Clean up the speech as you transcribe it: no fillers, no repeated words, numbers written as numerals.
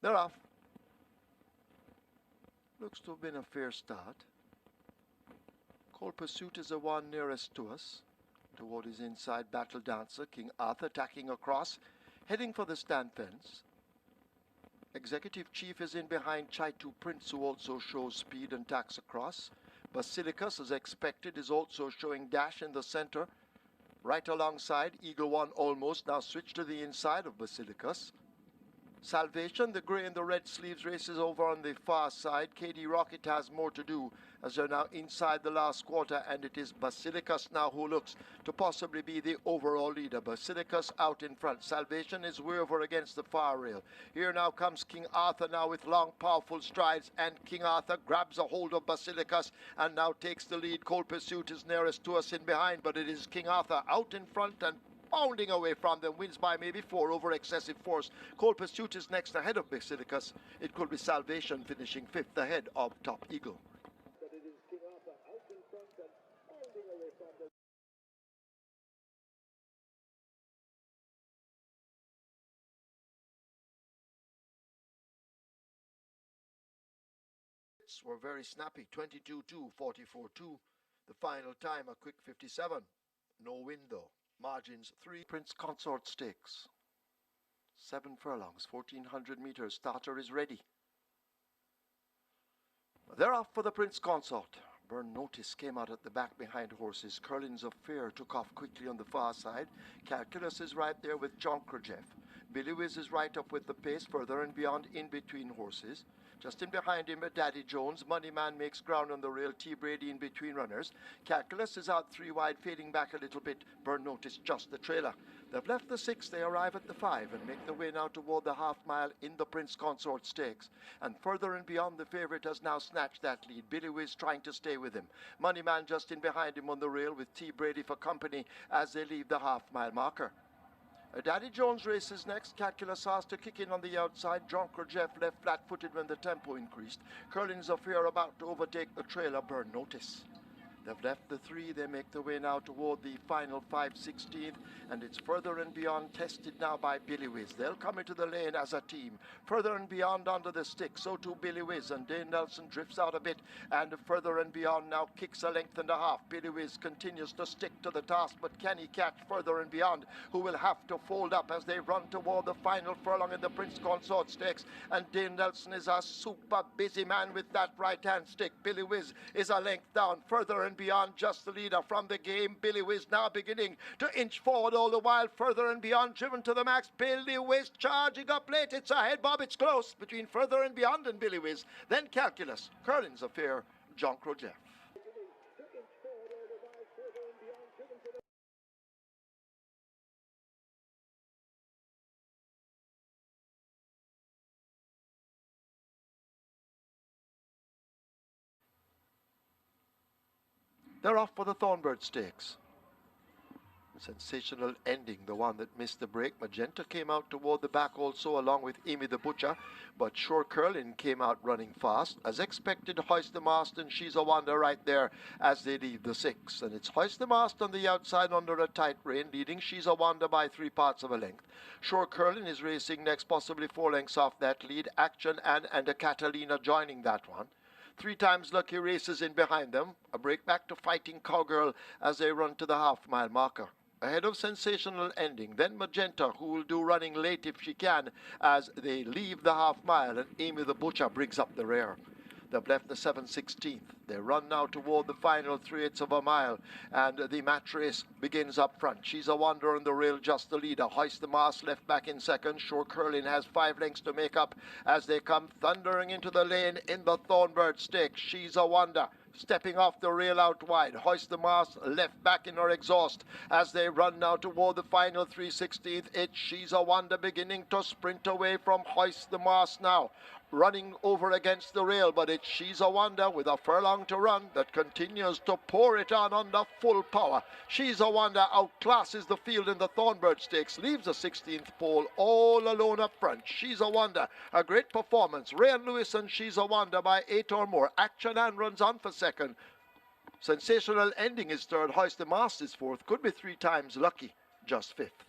They're off. Looks to have been a fair start. Cold Pursuit is the one nearest to us. Toward his inside battle dancer, King Arthur tacking across, heading for the stand fence. Executive Chief is in behind Chaitu Prince, who also shows speed and tacks across. Basilicus, as expected, is also showing dash in the center. Right alongside, Eagle One almost, now switched to the inside of Basilicus. Salvation, the grey and the red sleeves, races over on the far side. KD Rocket has more to do as they're now inside the last quarter, and it is Basilicus now who looks to possibly be the overall leader. Basilicus out in front. Salvation is way over against the far rail. Here now comes King Arthur now with long, powerful strides, and King Arthur grabs a hold of Basilicus and now takes the lead. Cold Pursuit is nearest to us in behind, but it is King Arthur out in front and bounding away from them, wins by maybe 4 over excessive force. Cold Pursuit is next ahead of Basilicus. It could be Salvation finishing 5th ahead of Top Eagle. But it is King Arthur out in front and bounding away from them. Were very snappy, 22-2, 44-2. The final time a quick 57. No win though. Margins 3. Prince Consort Stakes. 7 furlongs, 1400 meters. Starter is ready. They're off for the Prince Consort. Burn Notice came out at the back behind horses. Curlins of Fear took off quickly on the far side. Calculus is right there with John Krojeff. Billy Wiz is right up with the pace, further and beyond in between horses. Just in behind him, Daddy Jones. Moneyman makes ground on the rail. T. Brady in between runners. Calculus is out 3 wide, fading back a little bit. Burn Notice just the trailer. They've left the 6. They arrive at the 5 and make their way now toward the half mile in the Prince Consort Stakes. And further and beyond, the favourite has now snatched that lead. Billy Wiz trying to stay with him. Moneyman just in behind him on the rail with T. Brady for company as they leave the half mile marker. Daddy Jones races next. Calculus has to kick in on the outside. John Krojeff left flat-footed when the tempo increased. Curlins of Fear about to overtake the trailer. Burn Notice. They've left the 3. They make their way now toward the final 5/16th, and it's further and beyond tested now by Billy Wiz. They'll come into the lane as a team. Further and beyond under the stick. So too Billy Wiz, and Dane Nelson drifts out a bit, and further and beyond now kicks a length and a half. Billy Wiz continues to stick to the task, but can he catch further and beyond, who will have to fold up as they run toward the final furlong in the Prince Consort Stakes? And Dane Nelson is a super busy man with that right-hand stick. Billy Wiz is a length down. Further and beyond, just the leader from the game. Billy Wiz now beginning to inch forward all the while. Further and beyond, driven to the max. Billy Wiz charging up late. It's ahead, Bob. It's close between Further and Beyond and Billy Wiz. Then Calculus, Curlins of Fear, John Krojeff. They're off for the Thornbird Stakes. Sensational ending, the one that missed the break. Magenta came out toward the back also along with Amy the Butcher, but Shore Curlin came out running fast. As expected, Hoist the Mast and She's a Wonder right there as they leave the 6. And it's Hoist the Mast on the outside under a tight rein, leading She's a Wonder by 3 parts of a length. Shore Curlin is racing next, possibly 4 lengths off that lead. Action and a Catalina joining that one. 3 times Lucky races in behind them. A break back to Fighting Cowgirl as they run to the half-mile marker. Ahead of Sensational Ending, then Magenta, who will do running late if she can as they leave the half-mile, and Amy the Butcher brings up the rear. They've left the 7/16th. They run now toward the final 3/8 of a mile, and the match race begins up front. She's a Wonder on the rail, just the leader. Hoist the Mast left back in second. Shore Curlin has 5 lengths to make up as they come thundering into the lane in the Thornbird Stakes. She's a Wonder stepping off the rail out wide. Hoist the Mast left back in her exhaust as they run now toward the final 3/16th. It's She's a Wonder beginning to sprint away from Hoist the Mast now. Running over against the rail, but it's She's a Wonder with a furlong to run that continues to pour it on under full power. She's a Wonder outclasses the field in the Thornbird Stakes, leaves the 16th pole all alone up front. She's a Wonder, a great performance. Ray and Lewis and She's a Wonder by 8 or more. Action and runs on for second. Sensational Ending is third. Hoist the Mast is fourth. Could be 3 times Lucky, just 5th.